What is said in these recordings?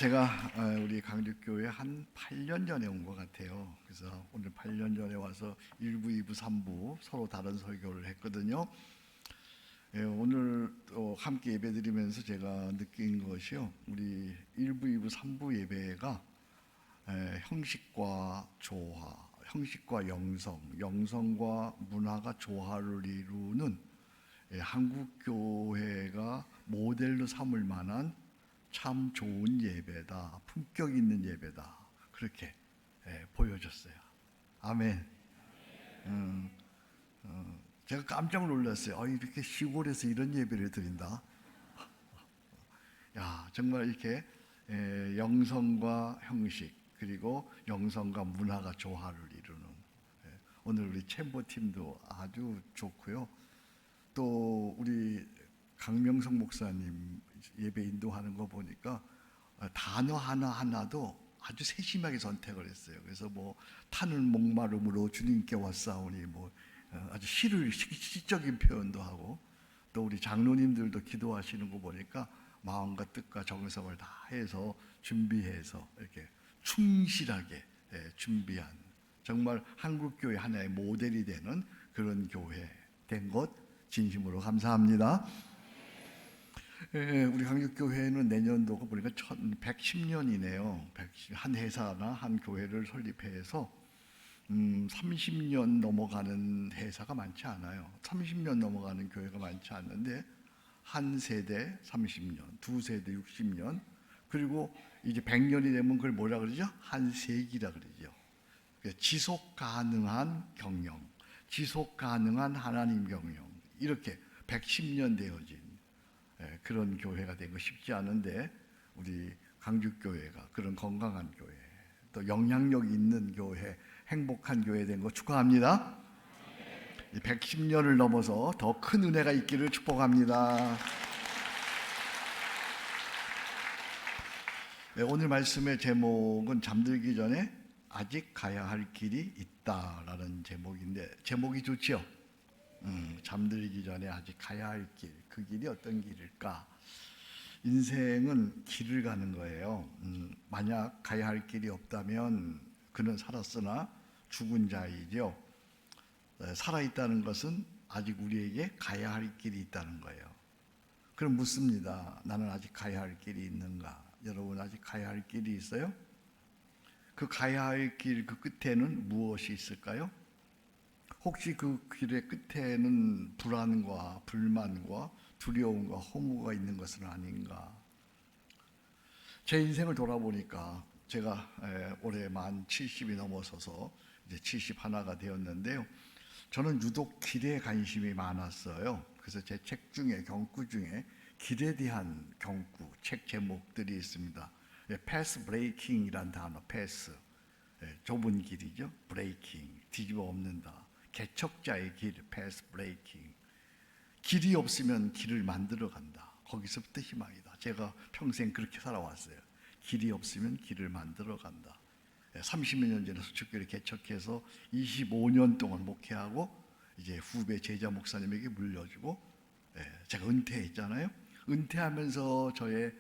제가 우리 강주교회 한 8년 전에 온 것 같아요. 그래서 오늘 8년 전에 와서 1부, 2부, 3부 서로 다른 설교를 했거든요. 오늘 또 함께 예배드리면서 제가 느낀 것이요, 우리 1부, 2부, 3부 예배가 형식과 조화, 형식과 영성, 영성과 문화가 조화를 이루는 한국 교회가 모델로 삼을 만한 참 좋은 예배다, 품격 있는 예배다, 그렇게 보여줬어요. 아멘. 제가 깜짝 놀랐어요. 이렇게 시골에서 이런 예배를 드린다. 야, 정말 이렇게 영성과 형식, 그리고 영성과 문화가 조화를 이루는, 오늘 우리 챔버 팀도 아주 좋고요. 또 우리 강명성 목사님 예배 인도하는 거 보니까 단어 하나하나도 아주 세심하게 선택을 했어요. 그래서 뭐 타는 목마름으로 주님께 왔사오니 아주 시적인 표현도 하고, 또 우리 장로님들도 기도하시는 거 보니까 마음과 뜻과 정성을 다해서 준비해서 이렇게 충실하게 준비한, 정말 한국교회 하나의 모델이 되는 그런 교회 된 것 진심으로 감사합니다. 우리 강주교회는 내년도가 보니까 110년이네요. 한 회사나 한 교회를 설립해서 30년 넘어가는 회사가 많지 않아요. 30년 넘어가는 교회가 많지 않는데, 한 세대 30년, 두 세대 60년, 그리고 이제 100년이 되면 그걸 뭐라 그러죠? 한 세기라 그러죠. 지속 가능한 경영, 지속 가능한 하나님 경영, 이렇게 110년 되어진 그런 교회가 된 거 쉽지 않은데, 우리 강주교회가 그런 건강한 교회, 또 영향력 있는 교회, 행복한 교회 된 거 축하합니다. 110년을 넘어서 더 큰 은혜가 있기를 축복합니다. 오늘 말씀의 제목은 잠들기 전에 아직 가야 할 길이 있다라는 제목인데, 제목이 좋죠? 잠들기 전에 아직 가야 할 길, 그 길이 어떤 길일까? 인생은 길을 가는 거예요. 만약 가야 할 길이 없다면 그는 살았으나 죽은 자이죠. 살아있다는 것은 아직 우리에게 가야 할 길이 있다는 거예요. 그럼 묻습니다. 나는 아직 가야 할 길이 있는가? 여러분, 아직 가야 할 길이 있어요? 그 가야 할 길 그 끝에는 무엇이 있을까요? 혹시 그 길의 끝에는 불안과 불만과 두려움과 허무가 있는 것은 아닌가? 제 인생을 돌아보니까 제가 올해 만 70이 넘어서서 이제 71가 되었는데요. 저는 유독 길에 관심이 많았어요. 그래서 제 책 중에, 경구 중에 길에 대한 경구, 책 제목들이 있습니다. 패스 브레이킹이란 단어, 패스, 좁은 길이죠. 브레이킹, 뒤집어 엎는다. 개척자의 길, 패스 브레이킹. 길이 없으면 길을 만들어 간다. 거기서부터 희망이다. 제가 평생 그렇게 살아왔어요. 길이 없으면 길을 만들어 간다. 30여 년 전에 수축교를 개척해서 25년 동안 목회하고, 이제 후배 제자 목사님에게 물려주고, 제가 은퇴했잖아요. 은퇴하면서 저의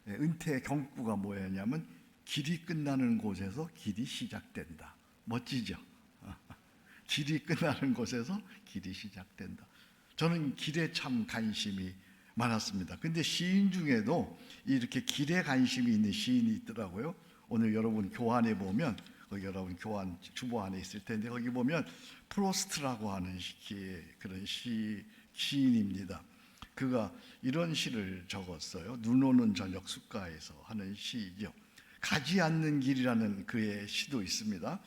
은퇴 경구가 뭐였냐면, 길이 끝나는 곳에서 길이 시작된다. 멋지죠? 길이 끝나는 곳에서 길이 시작된다. 저는 길에 참 관심이 많았습니다. 근데 시인 중에도 이렇게 길에 관심이 있는 시인이 있더라고요. 오늘 여러분 교환에 보면, 거기 여러분 교환 주보 안에 있을 텐데, 거기 보면 프로스트라고 하는 그런 시인입니다. 그가 이런 시를 적었어요. 눈 오는 저녁 숫가에서 하는 시이죠. 가지 않는 길이라는 그의 시도 있습니다.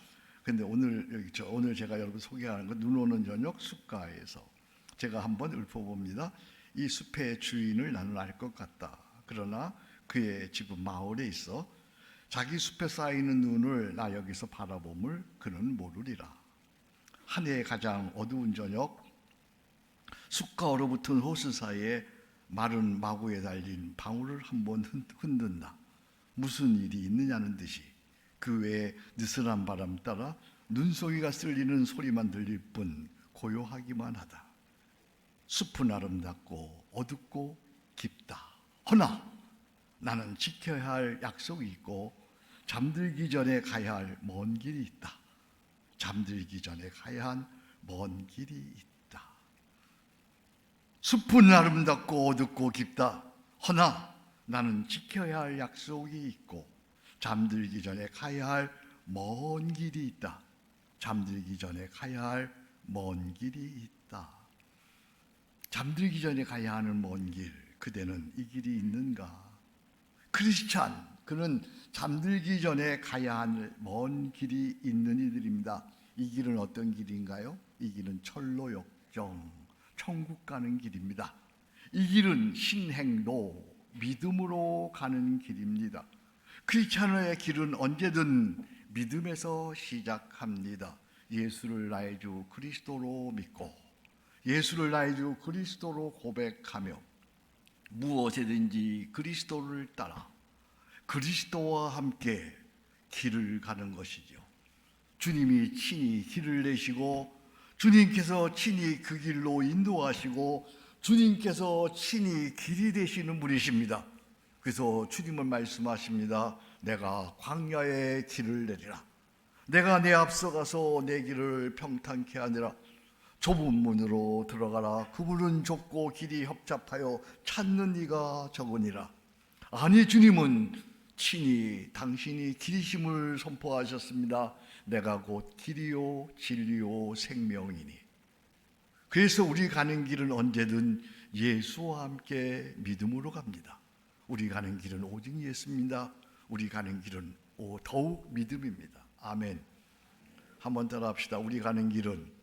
근데 오늘 제가 여러분 소개하는 건 눈 오는 저녁 숫가에서, 제가 한번 읊어봅니다. 이 숲의 주인을 나는 알 것 같다. 그러나 그의 집은 마을에 있어 자기 숲에 쌓이는 눈을 나 여기서 바라봄을 그는 모르리라. 한 해의 가장 어두운 저녁, 숲과 얼어붙은 호수 사이에 마른 마구에 달린 방울을 한번 흔든다. 무슨 일이 있느냐는 듯이 그 외에 느슨한 바람 따라 눈송이가 쓸리는 소리만 들릴 뿐 고요하기만 하다. 숲은 아름답고 어둡고 깊다. 허나 나는 지켜야 할 약속이 있고 잠들기 전에 가야 할 먼 길이 있다. 잠들기 전에 가야 한 먼 길이 있다. 숲은 아름답고 어둡고 깊다. 허나 나는 지켜야 할 약속이 있고 잠들기 전에 가야 할 먼 길이 있다. 잠들기 전에 가야 할 먼 길이 있다. 잠들기 전에 가야 하는 먼 길, 그대는 이 길이 있는가? 크리스찬, 그는 잠들기 전에 가야 할 먼 길이 있는 이들입니다. 이 길은 어떤 길인가요? 이 길은 철로역정, 천국 가는 길입니다. 이 길은 신행로, 믿음으로 가는 길입니다. 크리스찬의 길은 언제든 믿음에서 시작합니다. 예수를 나의 주 그리스도로 믿고 예수를 나의 주 그리스도로 고백하며 무엇이든지 그리스도를 따라 그리스도와 함께 길을 가는 것이죠. 주님이 친히 길을 내시고 주님께서 친히 그 길로 인도하시고 주님께서 친히 길이 되시는 분이십니다. 그래서 주님은 말씀하십니다. 내가 광야에 길을 내리라. 내가 내 앞서가서 내 길을 평탄케 하니라. 좁은 문으로 들어가라. 그 문은 좁고 길이 협잡하여 찾는 이가 적으니라. 아니, 주님은 친히 당신이 길이심을 선포하셨습니다. 내가 곧 길이요 진리요 생명이니. 그래서 우리 가는 길은 언제든 예수와 함께 믿음으로 갑니다. 우리 가는 길은 오직 예수입니다. 우리 가는 길은 더욱 믿음입니다. 아멘. 한번 따라 합시다. 우리 가는 길은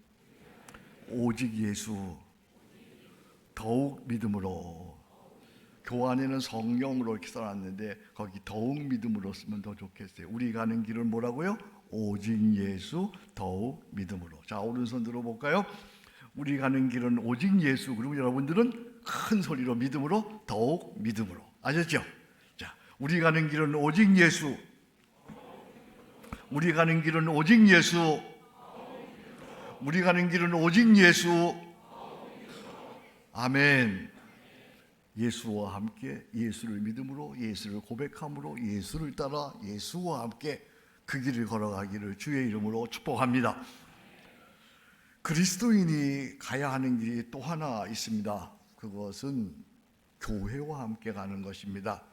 오직 예수, 더욱 믿음으로. 교환에는 성령으로 이렇게 써놨는데 거기 더욱 믿음으로 쓰면 더 좋겠어요. 우리 가는 길은 뭐라고요? 오직 예수, 더욱 믿음으로. 자, 오른손 들어볼까요? 우리 가는 길은 오직 예수. 그리고 여러분들은 큰 소리로 믿음으로, 더욱 믿음으로. 아셨죠? 자, 우리 가는 길은 오직 예수. 우리 가는 길은 오직 예수. 우리 가는 길은 오직 예수. 아멘. 예수와 함께, 예수를 믿음으로, 예수를 고백함으로, 예수를 따라 예수와 함께 그 길을 걸어가기를 주의 이름으로 축복합니다. 그리스도인이 가야 하는 길이 또 하나 있습니다. 그것은 교회와 함께 가는 것입니다.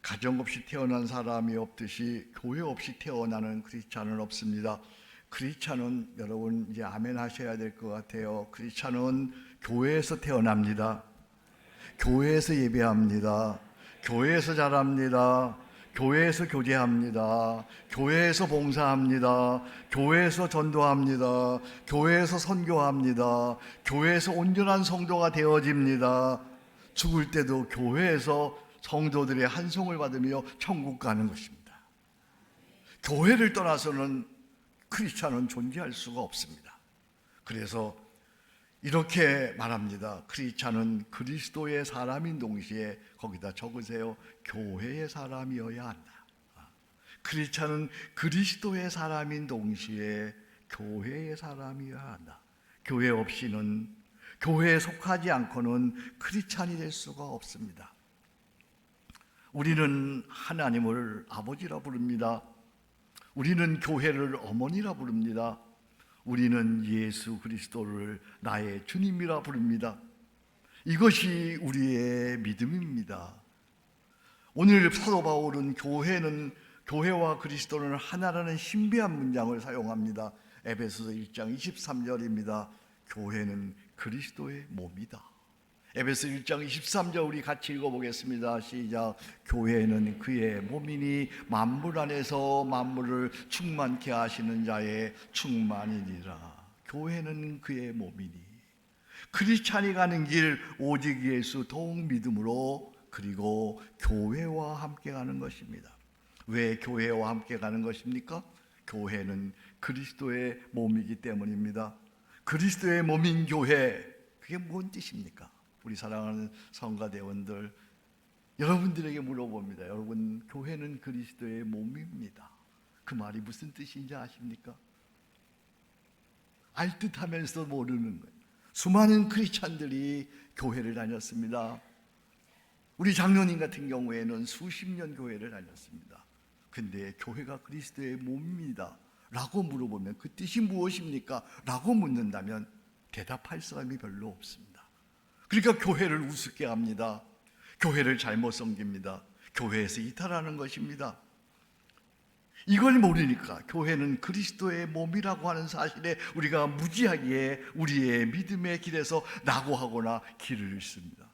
가정 없이 태어난 사람이 없듯이 교회 없이 태어나는 크리스찬은 없습니다. 크리스찬은 여러분 이제 아멘 하셔야 될 것 같아요. 크리스찬은 교회에서 태어납니다. 교회에서 예배합니다. 교회에서 자랍니다. 교회에서 교제합니다. 교회에서 봉사합니다. 교회에서 전도합니다. 교회에서 선교합니다. 교회에서 온전한 성도가 되어집니다. 죽을 때도 교회에서 성도들의 한송을 받으며 천국 가는 것입니다. 교회를 떠나서는 크리스찬은 존재할 수가 없습니다. 그래서 이렇게 말합니다. 크리스찬은 그리스도의 사람인 동시에 거기다 적으세요. 교회의 사람이어야 한다. 크리스찬은 그리스도의 사람인 동시에 교회의 사람이어야 한다. 교회 없이는, 교회에 속하지 않고는 크리스찬이 될 수가 없습니다. 우리는 하나님을 아버지라 부릅니다. 우리는 교회를 어머니라 부릅니다. 우리는 예수 그리스도를 나의 주님이라 부릅니다. 이것이 우리의 믿음입니다. 오늘 사도 바울은 교회와 그리스도는 하나라는 신비한 문장을 사용합니다. 에베소서 1장 23절입니다. 교회는 그리스도의 몸이다. 에베소 1장 23절 우리 같이 읽어보겠습니다. 시작. 교회는 그의 몸이니 만물 안에서 만물을 충만케 하시는 자의 충만이니라. 교회는 그의 몸이니. 크리스찬이 가는 길 오직 예수 더욱 믿음으로, 그리고 교회와 함께 가는 것입니다. 왜 교회와 함께 가는 것입니까? 교회는 그리스도의 몸이기 때문입니다. 그리스도의 몸인 교회, 그게 뭔 뜻입니까? 우리 사랑하는 성가대원들, 여러분들에게 물어봅니다. 여러분, 교회는 그리스도의 몸입니다. 그 말이 무슨 뜻인지 아십니까? 알듯하면서 모르는 거예요. 수많은 크리스찬들이 교회를 다녔습니다. 우리 장로님 같은 경우에는 수십 년 교회를 다녔습니다. 근데 교회가 그리스도의 몸입니다 라고 물어보면 그 뜻이 무엇입니까? 라고 묻는다면 대답할 사람이 별로 없습니다. 그러니까 교회를 우습게 합니다. 교회를 잘못 섬깁니다. 교회에서 이탈하는 것입니다. 이걸 모르니까 교회는 그리스도의 몸이라고 하는 사실에 우리가 무지하게 우리의 믿음의 길에서 낙오하거나 길을 잃습니다.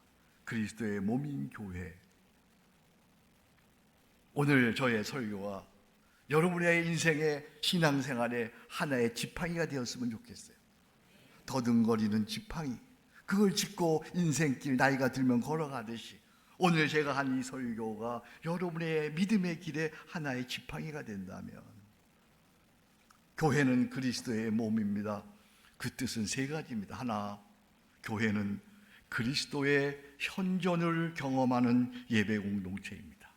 그리스도의 몸인 교회. 오늘 저의 설교가 여러분의 인생의 신앙생활의 하나의 지팡이가 되었으면 좋겠어요. 더듬거리는 지팡이, 그걸 짚고 인생길 나이가 들면 걸어가듯이 오늘 제가 한 이 설교가 여러분의 믿음의 길에 하나의 지팡이가 된다면, 교회는 그리스도의 몸입니다. 그 뜻은 세 가지입니다. 하나, 교회는 그리스도의 현존을 경험하는 예배 공동체입니다.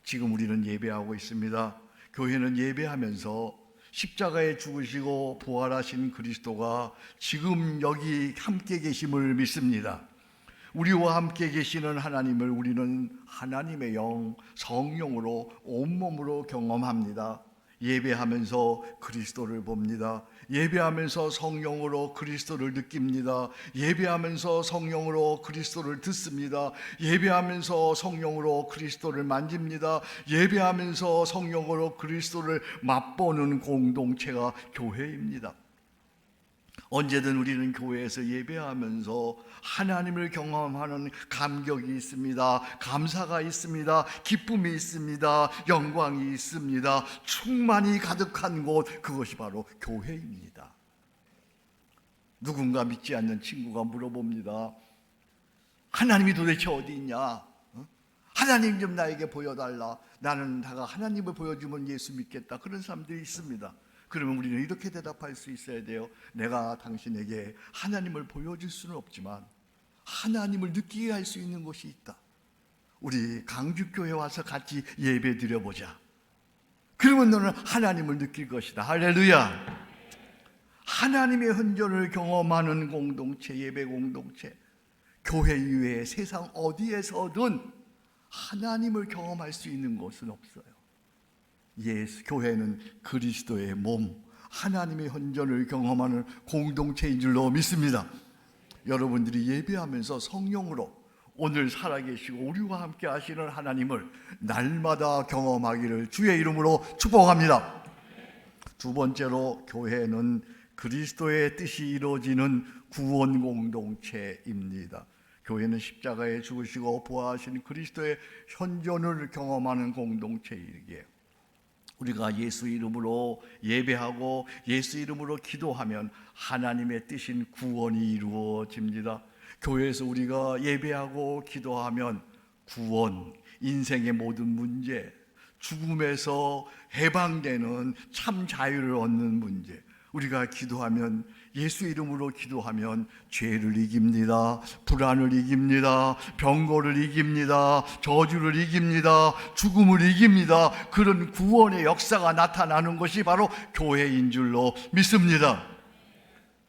지금 우리는 예배하고 있습니다. 교회는 예배하면서 십자가에 죽으시고 부활하신 그리스도가 지금 여기 함께 계심을 믿습니다. 우리와 함께 계시는 하나님을 우리는 하나님의 영, 성령으로 온몸으로 경험합니다. 예배하면서 그리스도를 봅니다. 예배하면서 성령으로 그리스도를 느낍니다. 예배하면서 성령으로 그리스도를 듣습니다. 예배하면서 성령으로 그리스도를 만집니다. 예배하면서 성령으로 그리스도를 맛보는 공동체가 교회입니다. 언제든 우리는 교회에서 예배하면서 하나님을 경험하는 감격이 있습니다. 감사가 있습니다. 기쁨이 있습니다. 영광이 있습니다. 충만이 가득한 곳, 그것이 바로 교회입니다. 누군가 믿지 않는 친구가 물어봅니다. 하나님이 도대체 어디 있냐? 하나님 좀 나에게 보여달라. 나는 다가 하나님을 보여주면 예수 믿겠다. 그런 사람들이 있습니다. 그러면 우리는 이렇게 대답할 수 있어야 돼요. 내가 당신에게 하나님을 보여줄 수는 없지만 하나님을 느끼게 할 수 있는 곳이 있다. 우리 강주교회 와서 같이 예배 드려보자. 그러면 너는 하나님을 느낄 것이다. 할렐루야. 하나님의 현존을 경험하는 공동체, 예배 공동체. 교회 이외에 세상 어디에서든 하나님을 경험할 수 있는 곳은 없어요. 교회는 그리스도의 몸, 하나님의 현존을 경험하는 공동체인 줄로 믿습니다. 여러분들이 예배하면서 성령으로 오늘 살아계시고 우리와 함께 하시는 하나님을 날마다 경험하기를 주의 이름으로 축복합니다. 두 번째로, 교회는 그리스도의 뜻이 이루어지는 구원 공동체입니다. 교회는 십자가에 죽으시고 부활하신 그리스도의 현존을 경험하는 공동체이기에 우리가 예수 이름으로 예배하고 예수 이름으로 기도하면 하나님의 뜻인 구원이 이루어집니다. 교회에서 우리가 예배하고 기도하면 구원, 인생의 모든 문제, 죽음에서 해방되는 참 자유를 얻는 문제, 우리가 기도하면, 예수 이름으로 기도하면 죄를 이깁니다. 불안을 이깁니다. 병고를 이깁니다. 저주를 이깁니다. 죽음을 이깁니다. 그런 구원의 역사가 나타나는 것이 바로 교회인 줄로 믿습니다.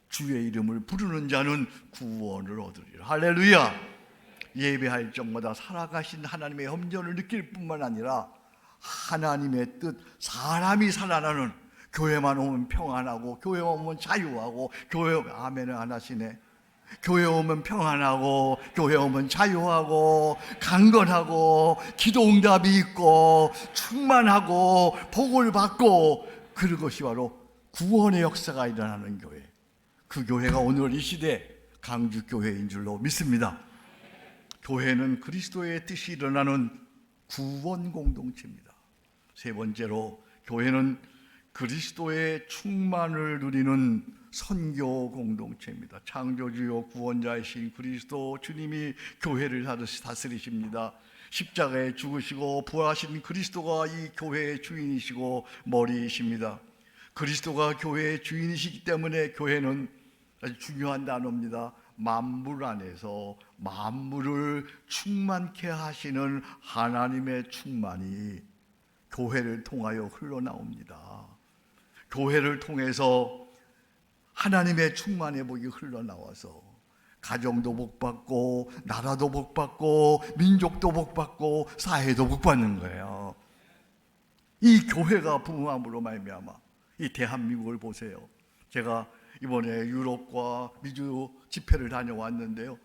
주의 이름을 부르는 자는 구원을 얻으리라. 할렐루야. 예배할 적마다 살아가신 하나님의 현존을 느낄 뿐만 아니라 하나님의 뜻, 사람이 살아나는, 교회만 오면 평안하고, 교회 오면 자유하고, 교회 오면, 아멘을 안 하시네. 교회 오면 평안하고, 교회 오면 자유하고, 강건하고, 기도 응답이 있고, 충만하고, 복을 받고, 그런 것이 바로 구원의 역사가 일어나는 교회. 그 교회가 오늘 이 시대 강주교회인 줄로 믿습니다. 교회는 그리스도의 뜻이 일어나는 구원 공동체입니다. 세 번째로, 교회는 그리스도의 충만을 누리는 선교 공동체입니다. 창조주요 구원자이신 그리스도 주님이 교회를 다스리십니다. 십자가에 죽으시고 부활하신 그리스도가 이 교회의 주인이시고 머리이십니다. 그리스도가 교회의 주인이시기 때문에 교회는 아주 중요한 단어입니다. 만물 안에서 만물을 충만케 하시는 하나님의 충만이 교회를 통하여 흘러나옵니다. 교회를 통해서 하나님의 충만의 복이 흘러나와서 가정도 복받고 나라도 복받고 민족도 복받고 사회도 복받는 거예요. 이 교회가 부흥함으로 말미암아 이 대한민국을 보세요. 제가 이번에 유럽과 미주 집회를 다녀왔는데요.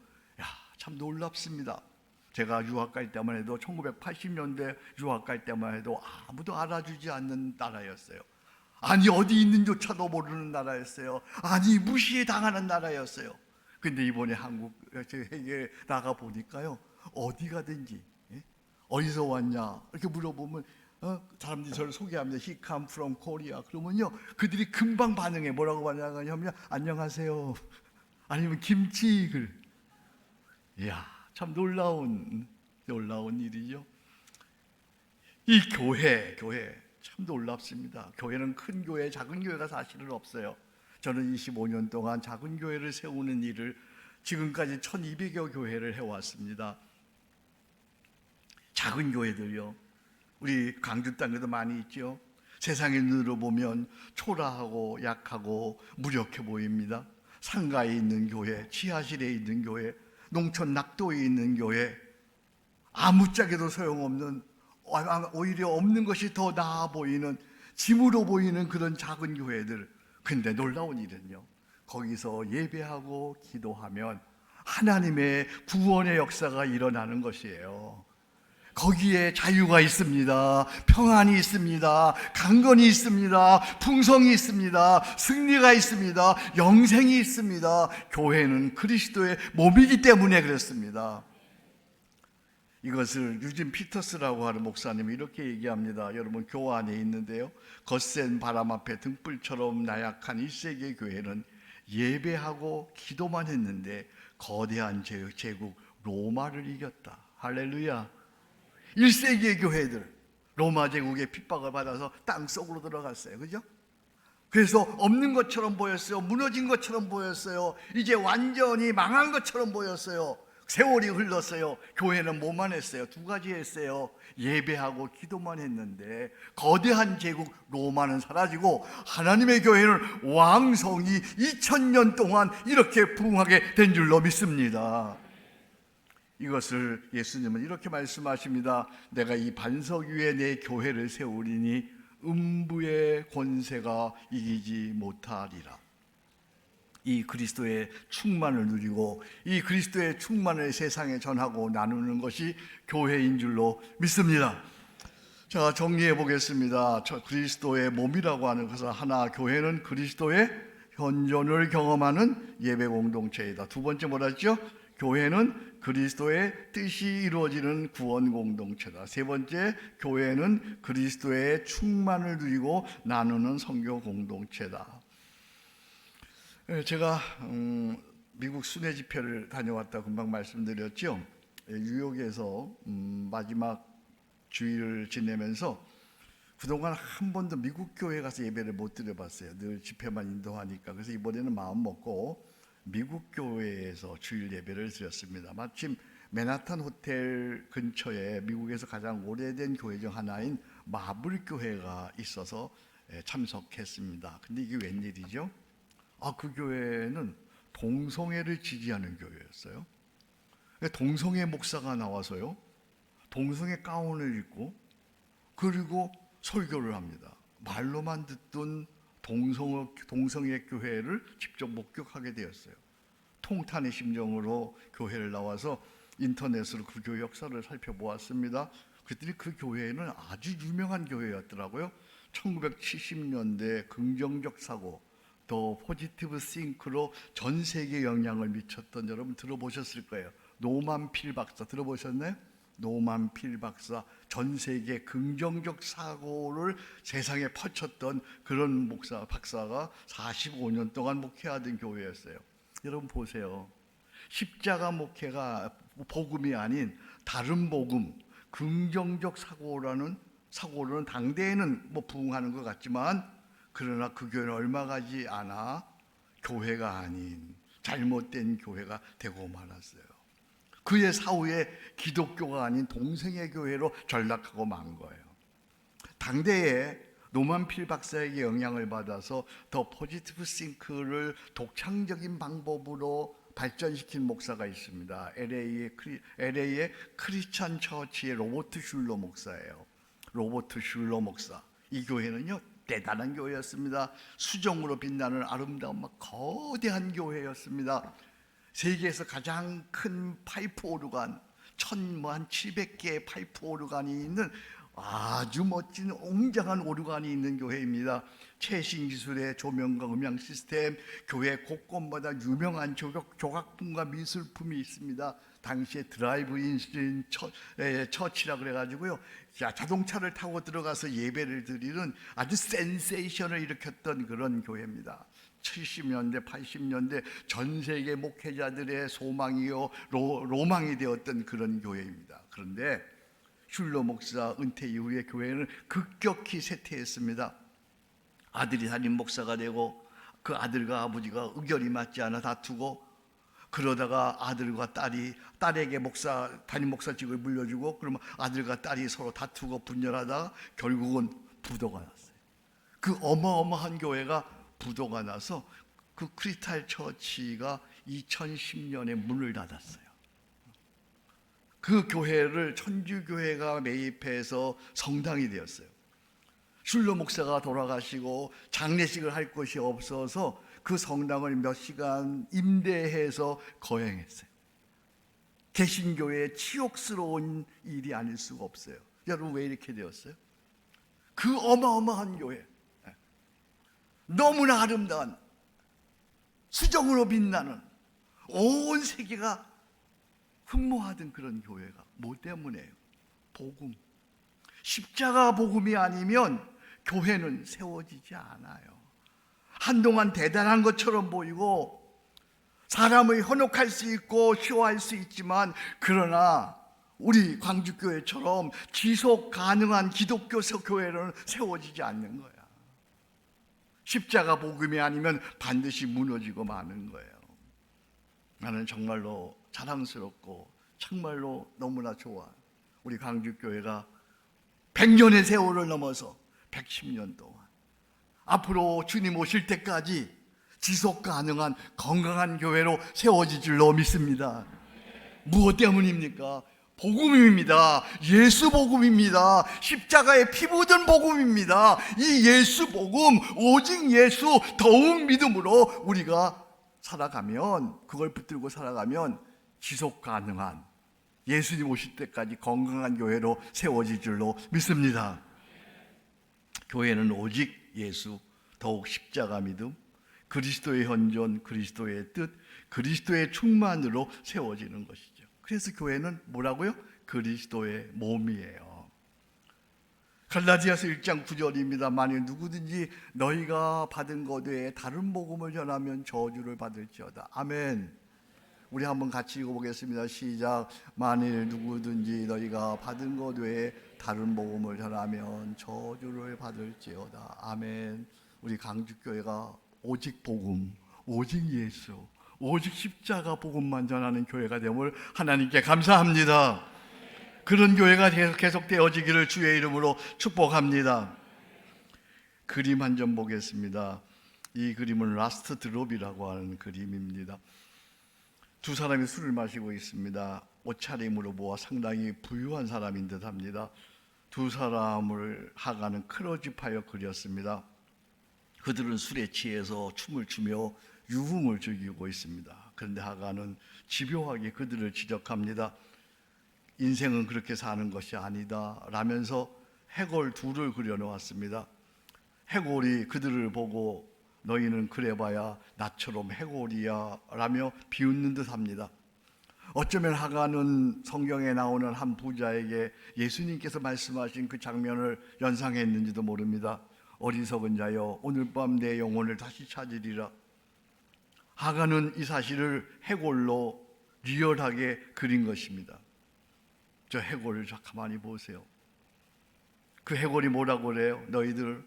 참 놀랍습니다. 제가 유학 갈 때만 해도 1980년대 유학 갈 때만 해도 아무도 알아주지 않는 나라였어요. 아니 어디 있는조차도 모르는 나라였어요. 아니 무시당하는 나라였어요. 근데 이번에 한국에 나가 보니까요, 어디 가든지 어디서 왔냐 이렇게 물어보면 사람들이 저를 소개합니다. He come from Korea. 그러면요, 그들이 금방 반응해. 뭐라고 반응하냐면 안녕하세요, 아니면 김치. 이야, 참 놀라운 일이죠. 이 교회 참 놀랍습니다. 교회는 큰 교회, 작은 교회가 사실은 없어요. 저는 25년 동안 작은 교회를 세우는 일을 지금까지 1200여 교회를 해왔습니다. 작은 교회들요, 우리 광주 땅에도 많이 있죠. 세상의 눈으로 보면 초라하고 약하고 무력해 보입니다. 상가에 있는 교회, 지하실에 있는 교회, 농촌 낙도에 있는 교회, 아무짝에도 소용없는, 오히려 없는 것이 더 나아 보이는, 짐으로 보이는 그런 작은 교회들. 근데 놀라운 일은요, 거기서 예배하고 기도하면 하나님의 구원의 역사가 일어나는 것이에요. 거기에 자유가 있습니다. 평안이 있습니다. 강건이 있습니다. 풍성이 있습니다. 승리가 있습니다. 영생이 있습니다. 교회는 그리스도의 몸이기 때문에 그렇습니다. 이것을 유진 피터스라고 하는 목사님이 이렇게 얘기합니다. 여러분, 교회 안에 있는데요, 거센 바람 앞에 등불처럼 나약한 1세기의 교회는 예배하고 기도만 했는데 거대한 제국 로마를 이겼다. 할렐루야. 1세기의 교회들, 로마 제국의 핍박을 받아서 땅속으로 들어갔어요. 그죠? 그래서 없는 것처럼 보였어요. 무너진 것처럼 보였어요. 이제 완전히 망한 것처럼 보였어요. 세월이 흘렀어요. 교회는 뭐만 했어요? 두 가지 했어요. 예배하고 기도만 했는데 거대한 제국 로마는 사라지고 하나님의 교회는 왕성이 2000년 동안 이렇게 부흥하게 된 줄로 믿습니다. 이것을 예수님은 이렇게 말씀하십니다. 내가 이 반석 위에 내 교회를 세우리니 음부의 권세가 이기지 못하리라. 이 그리스도의 충만을 누리고 이 그리스도의 충만을 세상에 전하고 나누는 것이 교회인 줄로 믿습니다. 자, 정리해 보겠습니다. 그리스도의 몸이라고 하는 것은 하나, 교회는 그리스도의 현존을 경험하는 예배 공동체이다. 두 번째 뭐라 했죠? 교회는 그리스도의 뜻이 이루어지는 구원 공동체다. 세 번째, 교회는 그리스도의 충만을 누리고 나누는 선교 공동체다. 제가 미국 순회 집회를 다녀왔다 금방 말씀드렸죠. 뉴욕에서 마지막 주일을 지내면서 그동안 한 번도 미국 교회 가서 예배를 못 드려봤어요. 늘 집회만 인도하니까. 그래서 이번에는 마음 먹고 미국 교회에서 주일 예배를 드렸습니다. 마침 맨하탄 호텔 근처에 미국에서 가장 오래된 교회 중 하나인 마블 교회가 있어서 참석했습니다. 근데 이게 웬일이죠? 그 교회는 동성애를 지지하는 교회였어요. 동성애 목사가 나와서요, 동성애 가운을 입고 그리고 설교를 합니다. 말로만 듣던 동성애 교회를 직접 목격하게 되었어요. 통탄의 심정으로 교회를 나와서 인터넷으로 그 교회 역사를 살펴보았습니다. 그랬더니 그 교회는 아주 유명한 교회였더라고요. 1970년대 긍정적 사고, 더 포지티브 싱크로 전 세계에 영향을 미쳤던, 여러분 들어보셨을 거예요. 노만 필 박사 들어보셨나요? 노만 필 박사, 전 세계 긍정적 사고를 세상에 퍼쳤던 그런 박사가 45년 동안 목회하던 교회였어요. 여러분 보세요. 십자가 목회가 복음이 아닌 다른 복음, 긍정적 사고로는 당대에는 부흥하는 것 같지만, 그러나 그 교회는 얼마 가지 않아 교회가 아닌 잘못된 교회가 되고 말았어요. 그의 사후에 기독교가 아닌 동성애 교회로 전락하고 만 거예요. 당대에 노만 필 박사에게 영향을 받아서 더 포지티브 싱크를 독창적인 방법으로 발전시킨 목사가 있습니다. LA의 크리스찬 처치의 로버트 슐러 목사예요. 로버트 슐러 목사. 이 교회는요, 대단한 교회였습니다. 수정으로 빛나는 아름다운 거대한 교회였습니다. 세계에서 가장 큰 파이프 오르간, 한 700개의 파이프 오르간이 있는 아주 멋진 웅장한 오르간이 있는 교회입니다. 최신 기술의 조명과 음향 시스템, 교회 곳곳마다 유명한 조각품과 미술품이 있습니다. 당시에 드라이브인 처치라 그래가지고요, 자동차를 타고 들어가서 예배를 드리는 아주 센세이션을 일으켰던 그런 교회입니다. 70년대, 80년대 전 세계 목회자들의 소망이요 로망이 되었던 그런 교회입니다. 그런데 슐러 목사 은퇴 이후에 교회는 급격히 쇠퇴했습니다. 아들이 담임 목사가 되고 그 아들과 아버지가 의견이 맞지 않아 다투고, 그러다가 아들과 딸에게 담임 목사직을 물려주고, 그러면 아들과 딸이 서로 다투고 분열하다가 결국은 부도가 났어요. 그 어마어마한 교회가 부도가 나서 그 크리스탈 처치가 2010년에 문을 닫았어요. 그 교회를 천주교회가 매입해서 성당이 되었어요. 슐러 목사가 돌아가시고 장례식을 할 곳이 없어서 그 성당을 몇 시간 임대해서 거행했어요. 개신교회의 치욕스러운 일이 아닐 수가 없어요. 여러분, 왜 이렇게 되었어요? 그 어마어마한 교회, 너무나 아름다운 수정으로 빛나는 온 세계가 흠모하던 그런 교회가 뭐 때문에요? 복음, 십자가 복음이 아니면 교회는 세워지지 않아요. 한동안 대단한 것처럼 보이고 사람을 현혹할 수 있고 쇼할 수 있지만, 그러나 우리 광주교회처럼 지속 가능한 기독교 교회는 세워지지 않는 거야. 십자가 복음이 아니면 반드시 무너지고 마는 거예요. 나는 정말로 자랑스럽고 정말로 너무나 좋아. 우리 광주교회가 100년의 세월을 넘어서 110년 동안 앞으로 주님 오실 때까지 지속 가능한 건강한 교회로 세워질 줄로 믿습니다. 무엇 때문입니까? 복음입니다. 예수 복음입니다. 십자가에 피 묻은 복음입니다. 이 예수 복음, 오직 예수, 더욱 믿음으로 우리가 살아가면, 그걸 붙들고 살아가면 지속 가능한, 예수님 오실 때까지 건강한 교회로 세워질 줄로 믿습니다. 교회는 오직 예수, 더욱 십자가 믿음, 그리스도의 현존, 그리스도의 뜻, 그리스도의 충만으로 세워지는 것이죠. 그래서 교회는 뭐라고요? 그리스도의 몸이에요. 갈라디아서 1장 9절입니다. 만일 누구든지 너희가 받은 것 외에 다른 복음을 전하면 저주를 받을지어다. 아멘. 우리 한번 같이 읽어보겠습니다. 시작. 만일 누구든지 너희가 받은 것 외에 다른 복음을 전하면 저주를 받을지어다. 아멘. 우리 강주교회가 오직 복음, 오직 예수, 오직 십자가 복음만 전하는 교회가 됨을 하나님께 감사합니다. 그런 교회가 계속되어지기를 주의 이름으로 축복합니다. 그림 한 점 보겠습니다. 이 그림은 라스트 드롭이라고 하는 그림입니다. 두 사람이 술을 마시고 있습니다. 옷차림으로 보아 상당히 부유한 사람인 듯합니다. 두 사람을 하가는 크로즈파여 그렸습니다. 그들은 술에 취해서 춤을 추며 유흥을 즐기고 있습니다. 그런데 하가는 집요하게 그들을 지적합니다. 인생은 그렇게 사는 것이 아니다 라면서 해골 둘을 그려놓았습니다. 해골이 그들을 보고 너희는 그래봐야 나처럼 해골이야 라며 비웃는 듯합니다. 어쩌면 하가는 성경에 나오는 한 부자에게 예수님께서 말씀하신 그 장면을 연상했는지도 모릅니다. 어리석은 자여, 오늘 밤 내 영혼을 다시 찾으리라. 하가는 이 사실을 해골로 리얼하게 그린 것입니다. 저 해골을 가만히 보세요. 그 해골이 뭐라고 그래요? 너희들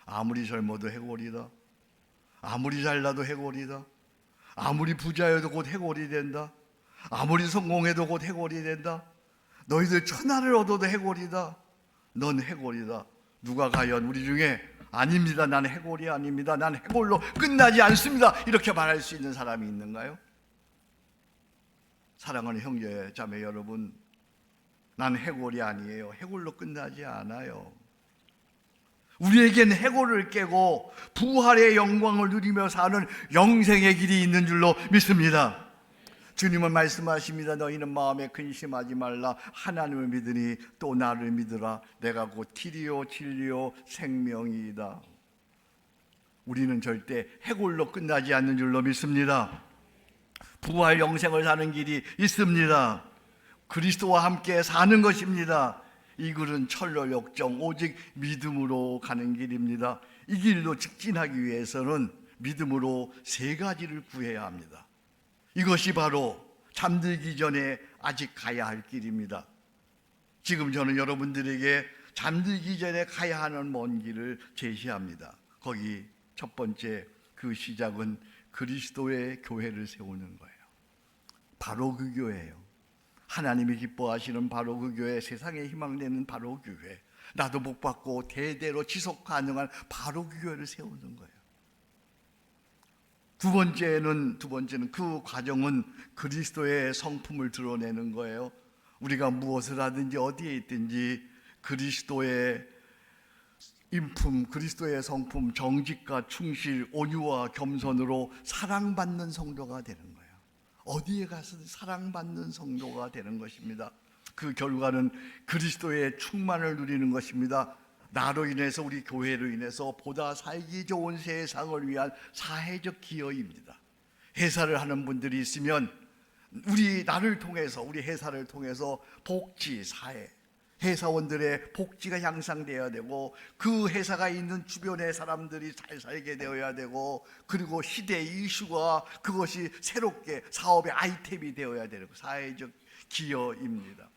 아무리 젊어도 해골이다. 아무리 잘나도 해골이다. 아무리 부자여도 곧 해골이 된다. 아무리 성공해도 곧 해골이 된다. 너희들 천하를 얻어도 해골이다. 넌 해골이다. 누가 과연 우리 중에 아닙니다, 나는 해골이 아닙니다, 나는 해골로 끝나지 않습니다, 이렇게 말할 수 있는 사람이 있는가요? 사랑하는 형제 자매 여러분, 난 해골이 아니에요. 해골로 끝나지 않아요. 우리에겐 해골을 깨고 부활의 영광을 누리며 사는 영생의 길이 있는 줄로 믿습니다. 주님은 말씀하십니다. 너희는 마음에 근심하지 말라. 하나님을 믿으니 또 나를 믿으라. 내가 곧 길이요 진리요 생명이다. 우리는 절대 해골로 끝나지 않는 줄로 믿습니다. 부활 영생을 사는 길이 있습니다. 그리스도와 함께 사는 것입니다. 이 길은 철로 역정 오직 믿음으로 가는 길입니다. 이 길로 직진하기 위해서는 믿음으로 세 가지를 구해야 합니다. 이것이 바로 잠들기 전에 아직 가야 할 길입니다. 지금 저는 여러분들에게 잠들기 전에 가야 하는 먼 길을 제시합니다. 거기 첫 번째, 그 시작은 그리스도의 교회를 세우는 거예요. 바로 그 교회예요. 하나님이 기뻐하시는 바로 그 교회, 세상에 희망되는 바로 그 교회, 나도 복받고 대대로 지속 가능한 바로 그 교회를 세우는 거예요. 두 번째는 그 과정은 그리스도의 성품을 드러내는 거예요. 우리가 무엇을 하든지 어디에 있든지 그리스도의 인품, 그리스도의 성품, 정직과 충실, 온유와 겸손으로 사랑받는 성도가 되는 거예요. 어디에 가서든 사랑받는 성도가 되는 것입니다. 그 결과는 그리스도의 충만을 누리는 것입니다. 나로 인해서, 우리 교회로 인해서 보다 살기 좋은 세상을 위한 사회적 기여입니다. 회사를 하는 분들이 있으면 나를 통해서, 우리 회사를 통해서 복지, 사회, 회사원들의 복지가 향상되어야 되고, 그 회사가 있는 주변의 사람들이 잘 살게 되어야 되고, 그리고 시대 이슈가 그것이 새롭게 사업의 아이템이 되어야 되고, 사회적 기여입니다.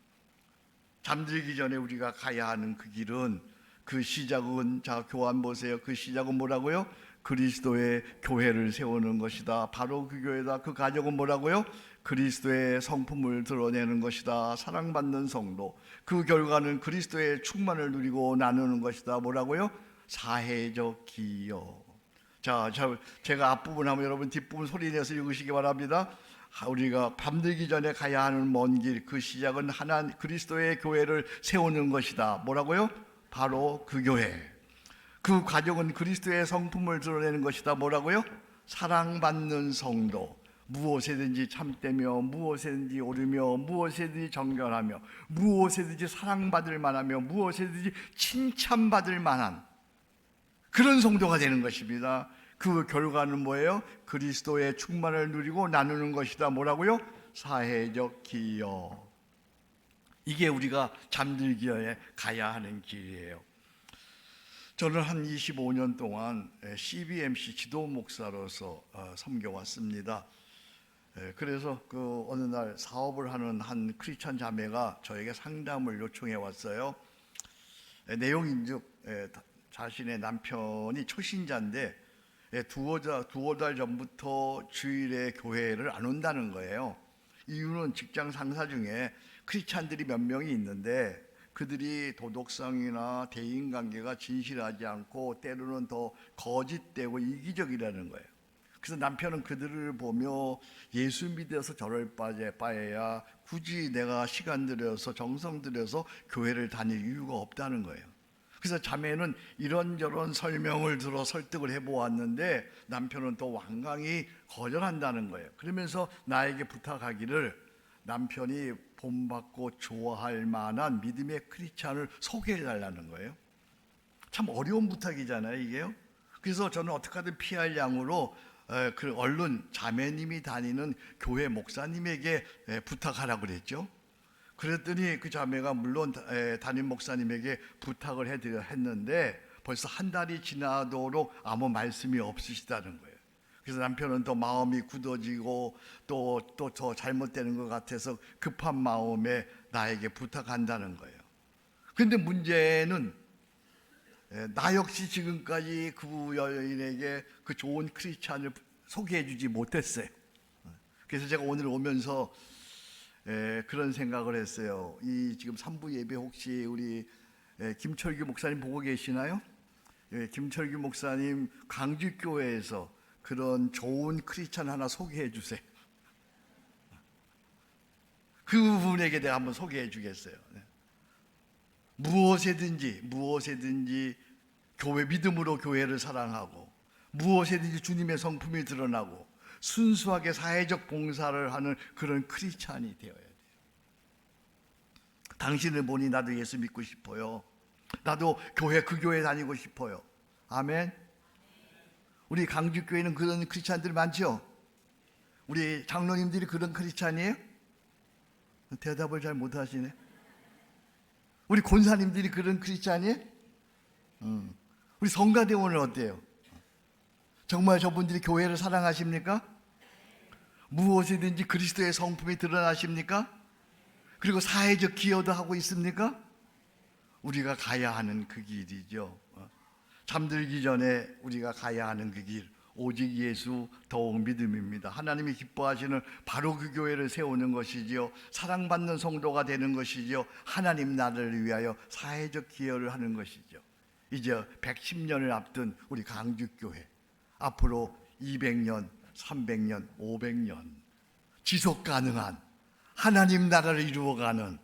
잠들기 전에 우리가 가야 하는 그 길은, 그 시작은, 자 교환 보세요. 그 시작은 뭐라고요? 그리스도의 교회를 세우는 것이다. 바로 그 교회다. 그 가정은 뭐라고요? 그리스도의 성품을 드러내는 것이다. 사랑받는 성도. 그 결과는 그리스도의 충만을 누리고 나누는 것이다. 뭐라고요? 사회적 기여. 자, 제가 앞부분 하면 여러분 뒷부분 소리내서 읽으시기 바랍니다. 우리가 밤들기 전에 가야 하는 먼 길, 그 시작은 그리스도의 교회를 세우는 것이다. 뭐라고요? 바로 그 교회. 그 과정은 그리스도의 성품을 드러내는 것이다. 뭐라고요? 사랑받는 성도. 무엇에든지 참되며, 무엇에든지 오르며, 무엇에든지 정결하며, 무엇에든지 사랑받을 만하며, 무엇에든지 칭찬받을 만한 그런 성도가 되는 것입니다. 그 결과는 뭐예요? 그리스도의 충만을 누리고 나누는 것이다. 뭐라고요? 사회적 기여. 이게 우리가 잠들기에 가야 하는 길이에요. 저는 한 25년 동안 CBMC 지도 목사로서 섬겨왔습니다. 그래서 그 어느 날 사업을 하는 한 크리스천 자매가 저에게 상담을 요청해 왔어요. 내용인즉 자신의 남편이 초신자인데 두어 달 전부터 주일에 교회를 안 온다는 거예요. 이유는 직장 상사 중에 크리스찬들이 몇 명이 있는데 그들이 도덕성이나 대인관계가 진실하지 않고 때로는 더 거짓되고 이기적이라는 거예요. 그래서 남편은 그들을 보며 예수 믿어서 저럴 바에야 굳이 내가 시간 들여서 정성 들여서 교회를 다닐 이유가 없다는 거예요. 그래서 자매는 이런저런 설명을 들어 설득을 해보았는데 남편은 또 완강히 거절한다는 거예요. 그러면서 나에게 부탁하기를 남편이 본받고 좋아할 만한 믿음의 크리스찬을 소개해달라는 거예요. 참 어려운 부탁이잖아요, 이게요. 그래서 저는 어떻게 하든 피할 양으로 얼른 자매님이 다니는 교회 목사님에게 부탁하라고 그랬죠. 그랬더니 그 자매가 물론 담임 목사님에게 부탁을 했는데 벌써 한 달이 지나도록 아무 말씀이 없으시다는 거예요. 그래서 남편은 또 마음이 굳어지고 또 더 잘못되는 것 같아서 급한 마음에 나에게 부탁한다는 거예요. 그런데 문제는 나 역시 지금까지 그 여인에게 그 좋은 크리스찬을 소개해 주지 못했어요. 그래서 제가 오늘 오면서 그런 생각을 했어요. 이 지금 3부 예배 혹시 우리 김철규 목사님 보고 계시나요? 김철규 목사님 강주교회에서 그런 좋은 크리스찬 하나 소개해 주세요. 그분에게 내가 한번 소개해 주겠어요. 무엇에든지 교회 믿음으로 교회를 사랑하고 무엇에든지 주님의 성품이 드러나고 순수하게 사회적 봉사를 하는 그런 크리스찬이 되어야 돼요. 당신을 보니 나도 예수 믿고 싶어요. 나도 그 교회 다니고 싶어요. 아멘. 우리 강주교회는 그런 크리스찬들 많죠? 우리 장로님들이 그런 크리스찬이에요? 대답을 잘 못하시네. 우리 권사님들이 그런 크리스찬이에요? 우리 성가대원은 어때요? 정말 저분들이 교회를 사랑하십니까? 무엇이든지 그리스도의 성품이 드러나십니까? 그리고 사회적 기여도 하고 있습니까? 우리가 가야 하는 그 길이죠. 잠들기 전에 우리가 가야 하는 그 길, 오직 예수 더욱 믿음입니다. 하나님이 기뻐하시는 바로 그 교회를 세우는 것이지요. 사랑받는 성도가 되는 것이지요. 하나님 나라를 위하여 사회적 기여를 하는 것이죠. 이제 110년을 앞둔 우리 강주교회, 앞으로 200년, 300년, 500년 지속 가능한 하나님 나라를 이루어가는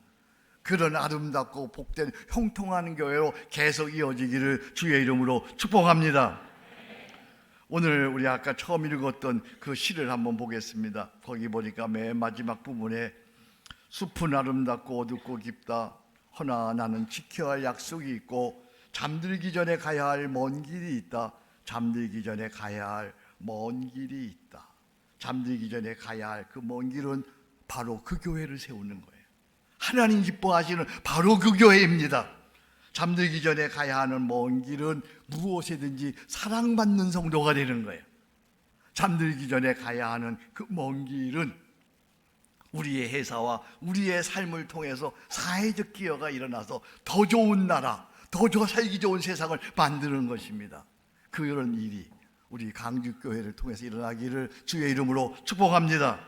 그런 아름답고 복된 형통한 교회로 계속 이어지기를 주의 이름으로 축복합니다. 오늘 우리 아까 처음 읽었던 그 시를 한번 보겠습니다. 거기 보니까 맨 마지막 부분에 숲은 아름답고 어둡고 깊다. 허나 나는 지켜야 할 약속이 있고 잠들기 전에 가야 할 먼 길이 있다. 잠들기 전에 가야 할 먼 길이 있다. 잠들기 전에 가야 할 그 먼 길은 바로 그 교회를 세우는 거예요. 하나님 기뻐하시는 바로 그 교회입니다. 잠들기 전에 가야 하는 먼 길은 무엇이든지 사랑받는 성도가 되는 거예요. 잠들기 전에 가야 하는 그 먼 길은 우리의 회사와 우리의 삶을 통해서 사회적 기여가 일어나서 더 좋은 나라, 더 살기 좋은 세상을 만드는 것입니다. 그런 일이 우리 강주교회를 통해서 일어나기를 주의 이름으로 축복합니다.